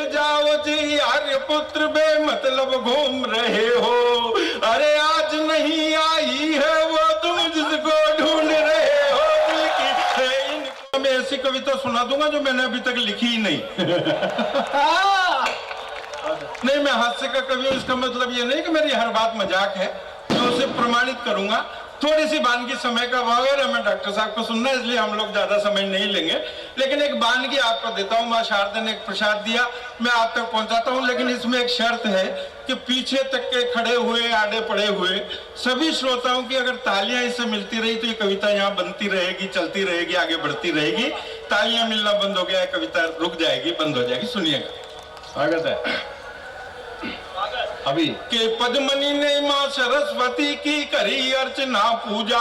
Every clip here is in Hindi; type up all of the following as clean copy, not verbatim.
जाओ जी आर्यपुत्र बेमतलब घूम रहे हो, अरे आज नहीं आई है वो तुम जिसको ढूंढ रहे हो, दिल की है इनको। मैं ऐसी कविता सुना दूंगा जो मैंने अभी तक लिखी ही नहीं। नहीं, मैं हास्य का कवि हूं, इसका मतलब ये नहीं कि मेरी हर बात मजाक है, मैं उसे प्रमाणित करूंगा। थोड़ी सी वानगी समय का भाव है, हमें डॉक्टर साहब को सुनना है, इसलिए हम लोग ज्यादा समय नहीं लेंगे, लेकिन एक वानगी आपको देता हूं। मां शारदा ने एक प्रसाद दिया, मैं आप तक पहुंचाता हूं, लेकिन इसमें एक शर्त है कि पीछे तक के खड़े हुए आड़े पड़े हुए सभी श्रोताओं की अगर तालियां इससे मिलती रही तो ये कविता यहाँ बनती रहेगी, चलती रहेगी, आगे बढ़ती रहेगी। तालियां मिलना बंद हो गया है, कविता रुक जाएगी, बंद हो जाएगी। सुनिएगा। स्वागत है अभी के पद्मनी ने मां सरस्वती की करी अर्चना पूजा,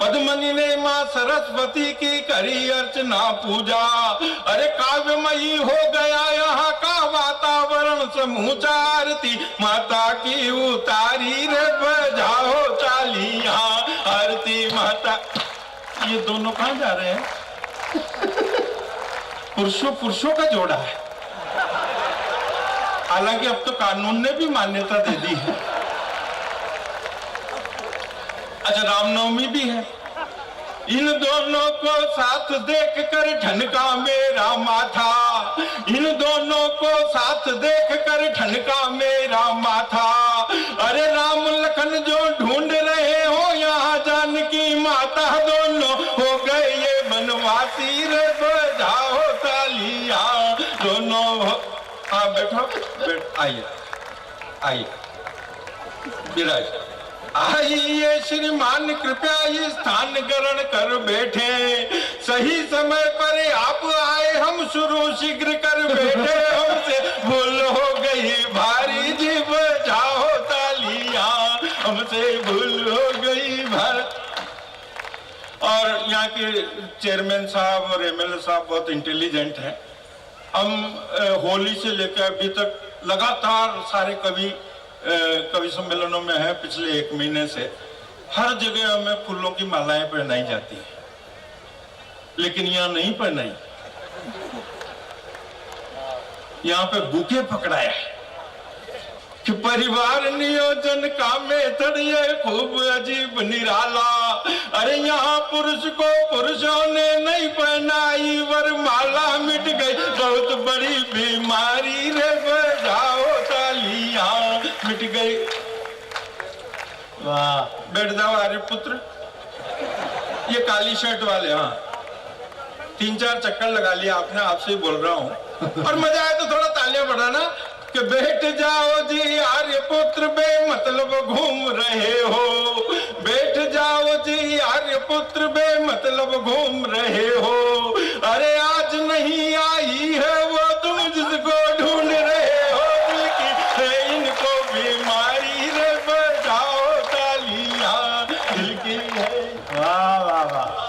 पद्मनी ने मां सरस्वती की करी अर्चना पूजा, अरे काव्यमयी हो गया यहाँ का वातावरण समूचा, आरती माता की उतारी रे बजाओ तालियां, आरती माता। ये दोनों कहाँ जा रहे हैं? पुरुषों का जोड़ा है, हालांकि अब तो कानून ने भी मान्यता दे दी है। अच्छा, रामनवमी भी है। इन दोनों को साथ देखकर ठनका मेरा माथा, इन दोनों को साथ देखकर ठनका मेरा माथा, अरे राम लखन जो ढूंढ रहे हो यहाँ जानकी माता, दोनों हो गए ये बनवासी रे बजाओ तालियां, दोनों। हाँ बैठो, आइए आइए विराज, आइए श्रीमान कृपया ये स्थान ग्रहण कर बैठे, सही समय पर आप आए हम शुरू शीघ्र कर बैठे, हमसे भूल हो गई भारी जी बजाओ तालियां, हमसे भूल हो गई भारी। और यहाँ के चेयरमैन साहब और एमएलए साहब बहुत इंटेलिजेंट हैं। हम होली से लेकर अभी तक लगातार सारे कवि सम्मेलनों में है, पिछले 1 महीने से हर जगह हमें फूलों की मालाएं पहनाई जाती है, लेकिन यहाँ नहीं पहनाई, यहाँ पे बुके पकड़ाया है कि परिवार नियोजन का मेथड ये खूब अजीब निराला, अरे यहाँ पुरुष को पुरुषों ने नहीं पहनाई वरमाला, मिट गई बहुत बड़ी बीमारी रे बजाओ तालियां, मिट गई। वाह, बैठ जाओ आर्यपुत्र। ये काली शर्ट वाले, हाँ 3-4 चक्कर लगा लिया आपने, आपसे ही बोल रहा हूँ। और मजा आए तो थोड़ा तालियां बढ़ाना कि बैठ जाओ जी आर्यपुत्र बेमतलब घूम रहे हो, बैठ जाओ जी आर्यपुत्र बेमतलब घूम रहे हो, अरे आज नहीं आई है वो तुम जिसको ढूंढ रहे हो, दिल की है इनको बीमारी रे बजाओ तालियां, दिल की है। वाह वाह वाह।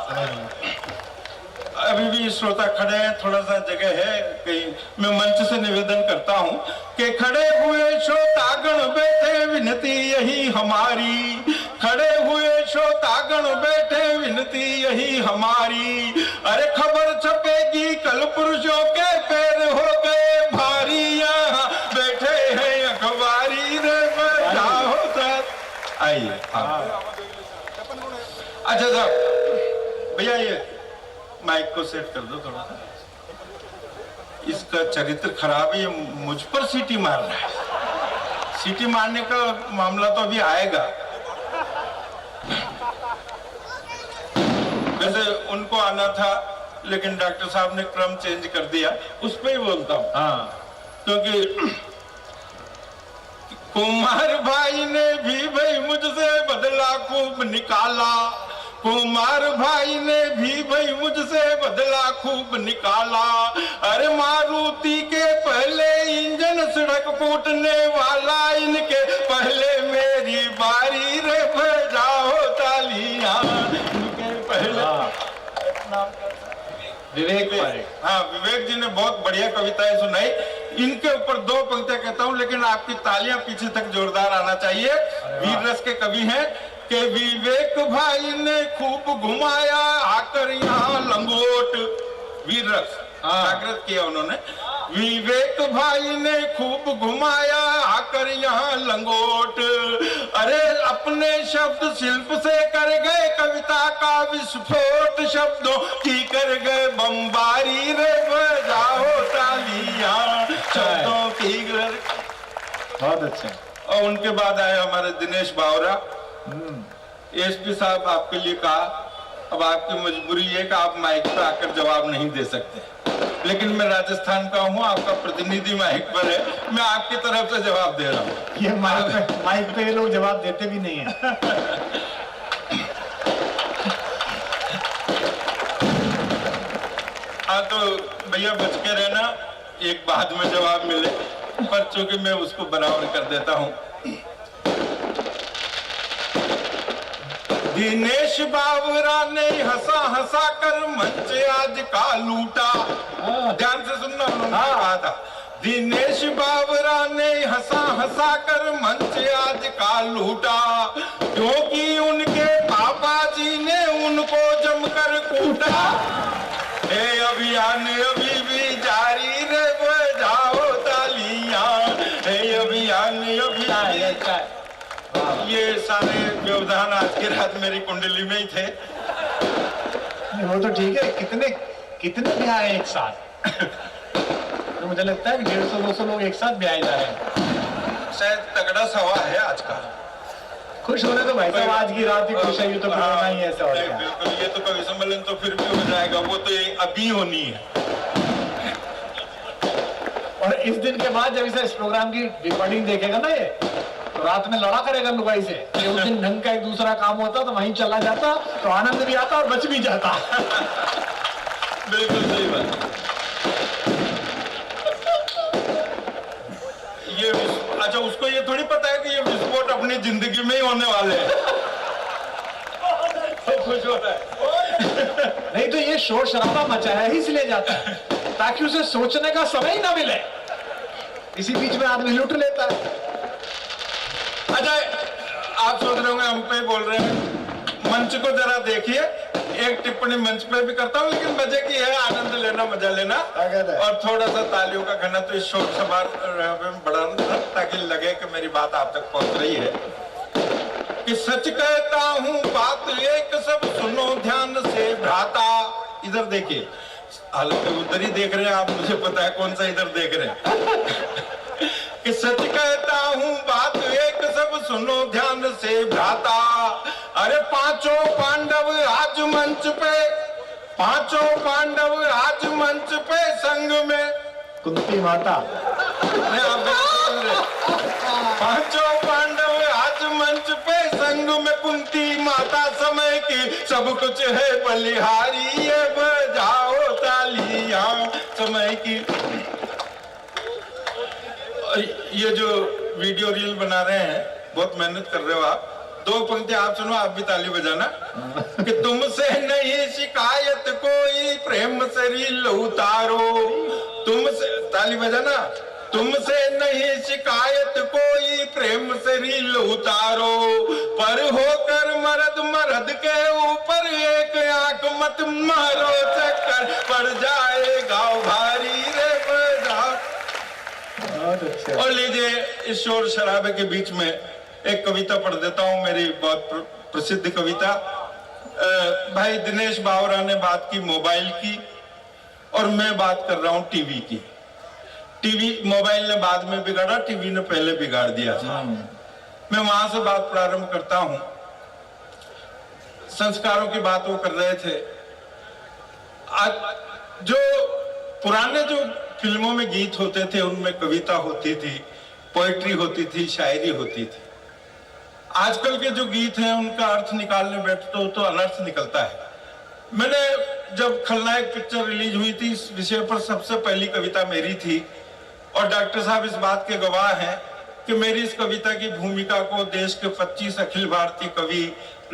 अभी भी श्रोता खड़े हैं, थोड़ा सा जगह है कहीं, मैं मंच से निवेदन करता हूं कि खड़े हुए श्रोतागण बैठे विनती यही हमारी, खड़े हुए श्रोतागण बैठे विनती यही हमारी, अरे खबर छपेगी कल पुरुषों के पैर हो गए भारी, यहाँ बैठे हैं अखबारी रे बजाओ साथ। आइए अच्छा साहब, भैया ये माइक को सेट कर दो थोड़ा सा, इसका चरित्र खराब है, ये मुझ पर सीटी मार रहा है। सीटी मारने का मामला तो अभी आएगा। वैसे उनको आना था, लेकिन डॉक्टर साहब ने क्रम चेंज कर दिया, उस पर ही बोलता हूँ। हाँ, क्योंकि कुमार भाई ने भी भाई मुझसे बदला खूब निकाला, कुमार भाई ने भी भाई मुझसे बदला खूब निकाला, अरे मारुति के पहले इंजन सड़क कूटने वाला, इनके पहले मेरी बारी रे बजाओ तालियां, इनके पहले। विवेक पारेख, हाँ विवेक जी ने बहुत बढ़िया कविताएं सुनाई, इनके ऊपर 2 पंक्तियां कहता हूं, लेकिन आपकी तालियां पीछे तक जोरदार आना चाहिए। वीर रस के कवि हैं कि विवेक भाई ने खूब घुमाया आकर यहाँ लंगोट, वीर रस जागृत किया उन्होंने। विवेक भाई ने खूब घुमाया आकर यहाँ लंगोट। अरे अपने शब्द शिल्प से कर गए कविता का विस्फोट, शब्दों की कर गए बमबारी रे बजाओ तालियां, शब्दों की बहुत अच्छा। और उनके बाद आए हमारे दिनेश बावरा। एसपी साहब आपके लिए कहा, अब आपकी मजबूरी है कि आप माइक पर आकर जवाब नहीं दे सकते, लेकिन मैं राजस्थान का हूं, आपका प्रतिनिधि माइक पर है, मैं आपकी तरफ से जवाब दे रहा हूं। ये माइक पे ये लोग जवाब देते भी नहीं है। हाँ तो भैया बच के रहना, एक बाद में जवाब मिले, पर चूंकि मैं उसको बराबर कर देता हूं। दिनेश बावरा ने हंसा हंसा कर मंच आज का लूटा। ध्यान से सुनना, उन्होंने कहा था दिनेश बावरा ने हंसा हंसा कर मंच आज का लूटा, क्योंकि उनके पापा जी ने उनको जमकर कूटा। ये अभियान अभी भी जारी रे बजाओ तालियां, ये अभियान अभी भी। ये सारे व्यवधान आज की रात मेरी कुंडली में ही थे। वो तो ठीक है, कितने ब्याह है एक साथ? तो मुझे लगता है 150-200 लोग एक साथ ब्याह जा रहे हैं। शायद तगड़ा सवा है आज का। खुश होने तो भाई साहब आज की रात ही खुश है, ये तो करना ही ऐसा हो गया। बिल्कुल, ये तो कवि सम्मेलन तो फिर भी हो जाएगा, वो तो अभी होनी है। और इस दिन के बाद जब इस प्रोग्राम की रिकॉर्डिंग देखेगा ना, ये तो रात में लड़ा करेगा लुगाई से कि उस दिन ढंग का एक दूसरा काम होता तो वहीं चला जाता, तो आनंद भी आता और बच भी जाता। बिल्कुल सही बात। ये अच्छा, उसको ये थोड़ी पता है कि ये विस्फोट अपनी जिंदगी में ही होने वाले हैं। तो खुश होता है। नहीं तो ये शोर शराबा मचाया ही इसलिए जाता है ताकि उसे सोचने का समय ही ना मिले, इसी बीच में आदमी लुट लेता है। अच्छा, आप सोच रहे होंगे हम पे बोल रहे हैं, मंच को जरा देखिए। एक टिप्पणी मंच पे भी करता हूँ, लेकिन मजे की है, आनंद लेना, मजा लेना, और थोड़ा सा तालियों का घनत्व इस शोर शराबे में बढ़ाना, ताकि लगे कि मेरी बात आप तक पहुंच रही है। कि सच कहता हूँ बात एक, सब सुनो ध्यान से भ्राता। इधर देखिए, हालांकि उधर ही देख रहे हैं आप, मुझे पता है कौन सा इधर देख रहे हैं। कि सच कहता हूँ बात एक, सब सुनो ध्यान से भ्राता। अरे पांचों पांडव आज मंच पे, पांचों पांडव आज मंच पे संग में कुंती माता। पांचों पांडव आज मंच पे संग में कुंती माता, समय की सब कुछ है बलिहारी, ये बजाओ तालियां समय की। ये जो वीडियो रील बना रहे हैं, बहुत मेहनत कर रहे हो आप। दो पंक्ति आप सुनो, आप भी ताली बजाना। कि तुमसे नहीं शिकायत कोई, प्रेम से रील उतारो। तुमसे, ताली बजाना। तुमसे नहीं शिकायत कोई, प्रेम से रील उतारो। पर होकर मर्द मर्द के ऊपर एक आंख मत मारो, चक्कर पड़ जाएगा भारी रे बजा। और लीजिए, इस शोर शराबे के बीच में एक कविता पढ़ देता हूं, मेरी बहुत प्रसिद्ध कविता। भाई दिनेश बावरा ने बात की मोबाइल की, और मैं बात कर रहा हूं टीवी की। टीवी, मोबाइल ने बाद में बिगाड़ा, टीवी ने पहले बिगाड़ दिया था। मैं वहां से बात प्रारंभ करता हूं। संस्कारों की बात वो कर रहे थे। आज जो पुराने जो फिल्मों में गीत होते थे, उनमें कविता होती थी, पोएट्री होती थी, शायरी होती थी। आजकल के जो गीत हैं, उनका अर्थ निकालने बैठते हो तो अनर्थ निकलता है। मैंने जब खलनायक पिक्चर रिलीज हुई थी, इस विषय पर सबसे पहली कविता मेरी थी, और डॉक्टर साहब इस बात के गवाह हैं कि मेरी इस कविता की भूमिका को देश के 25 अखिल भारतीय कवि,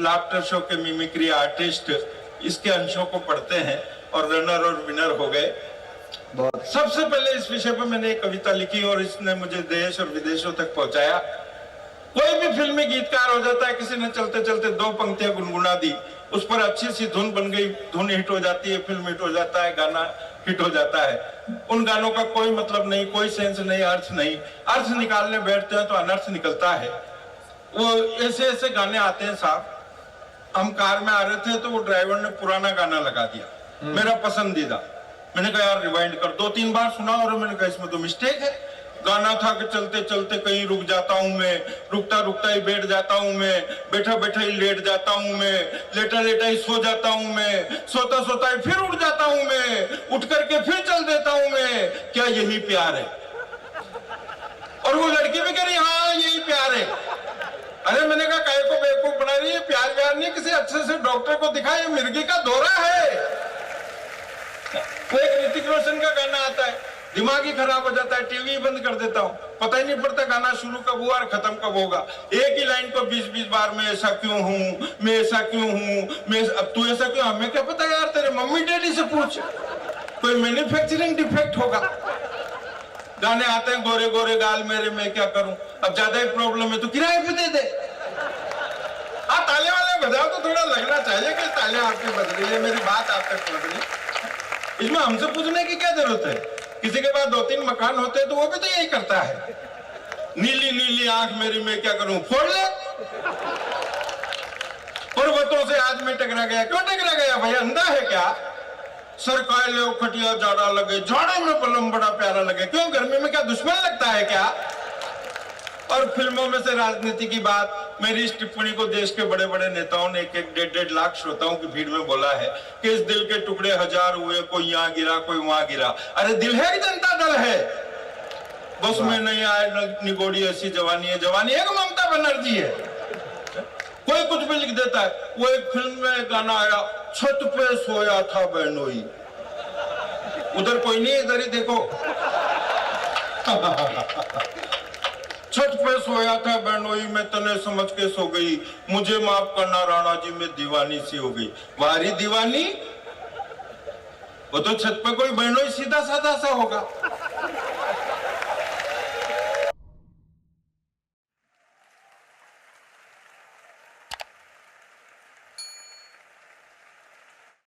लाफ्टर शो के मिमिक्री आर्टिस्ट इसके अंशों को पढ़ते हैं, और रनर और विनर हो गए। सबसे पहले इस विषय पर मैंने एक कविता लिखी, और इसने मुझे देश और विदेशों तक पहुंचाया। कोई भी फिल्मी गीतकार हो जाता है, किसी ने चलते चलते दो पंक्तियां गुनगुना दी, उस पर अच्छी सी धुन बन गई, धुन हिट हो जाती है, फिल्म हिट हो जाता है, गाना हिट हो जाता है। उन गानों का कोई मतलब नहीं, कोई सेंस नहीं, अर्थ नहीं। अर्थ निकालने बैठते हैं तो अनर्थ निकलता है। वो ऐसे ऐसे गाने आते हैं साहब। हम कार में आ रहे थे तो वो ड्राइवर ने पुराना गाना लगा दिया, मेरा पसंदीदा। मैंने कहा यार रिवाइंड कर, 2-3 बार सुना और मैंने कहा इसमें तो मिस्टेक है। गाना था कि चलते चलते कहीं रुक जाता हूं मैं, रुकता रुकता ही बैठ जाता हूं मैं, बैठा बैठा ही लेट जाता हूं मैं, लेटा लेटा ही सो जाता हूं मैं, सोता सोता ही फिर उठ जाता हूं मैं, उठ करके फिर चल देता हूं मैं, क्या यही प्यार है? और वो लड़की भी कह रही हाँ यही प्यार है। अरे मैंने कहा काय को बेवकूफ बना रही है, प्यार व्यार नहीं, किसी अच्छे से डॉक्टर को दिखाए, मिर्गी का दौरा है। वो एक ऋतिक रोशन का गाना आता है, दिमाग ही खराब हो जाता है, टीवी बंद कर देता हूँ, पता ही नहीं पड़ता गाना शुरू कब हुआ और खत्म कब होगा। एक ही लाइन को 20-20 बार मैं ऐसा क्यों हूँ, मैं ऐसा क्यों हूँ, मैं अब तू ऐसा क्यों, हमें क्या पता यार, तेरे मम्मी डैडी से पूछ, कोई मैन्युफैक्चरिंग डिफेक्ट होगा। गाने आते हैं गोरे गोरे गाल मेरे, मैं क्या करूं, अब ज्यादा ही प्रॉब्लम है तो किराए पे दे दे। हाँ ताले वाले बजाओ तो थोड़ा लगना चाहिए कि ताले आपकी बज रही है, मेरी बात आप तक पहुंच रही। इसमें हमसे पूछने की क्या जरूरत है? किसी के पास 2-3 मकान होते हैं तो वो भी तो यही करता है। नीली नीली आंख मेरी, मैं क्या करूं, फोड़ ले। पर्वतों से आज मैं टकरा गया, क्यों टकरा गया भाई, अंधा है क्या? सर काले खटिया जाड़ा लगे, जाड़े में बलम बड़ा प्यारा लगे, क्यों गर्मी में क्या दुश्मन लगता है क्या? और फिल्मों में से राजनीति की बात, मेरी इस टिप्पणी को देश के बड़े बड़े नेताओं ने 1-1 लाख श्रोताओं की भीड़ में बोला है कि इस दिल के टुकड़े 1000 हुए, कोई यहाँ गिरा कोई वहां गिरा। अरे दिल है कि जनता दल है? बस में नहीं आए निगोड़ी ऐसी जवानी है, जवानी है कि ममता बनर्जी है? कोई कुछ भी लिख देता है। वो एक फिल्म में गाना आया, छत पे सोया था बहनोई, उधर कोई नहीं, इधर ही देखो। छत पे सोया था बहनोई, मैं तने समझ के सो गई, मुझे माफ करना राणा जी, मैं दीवानी सी हो गई। वारी दीवानी, वो तो छत पे कोई बहनोई सीधा साधा सा होगा।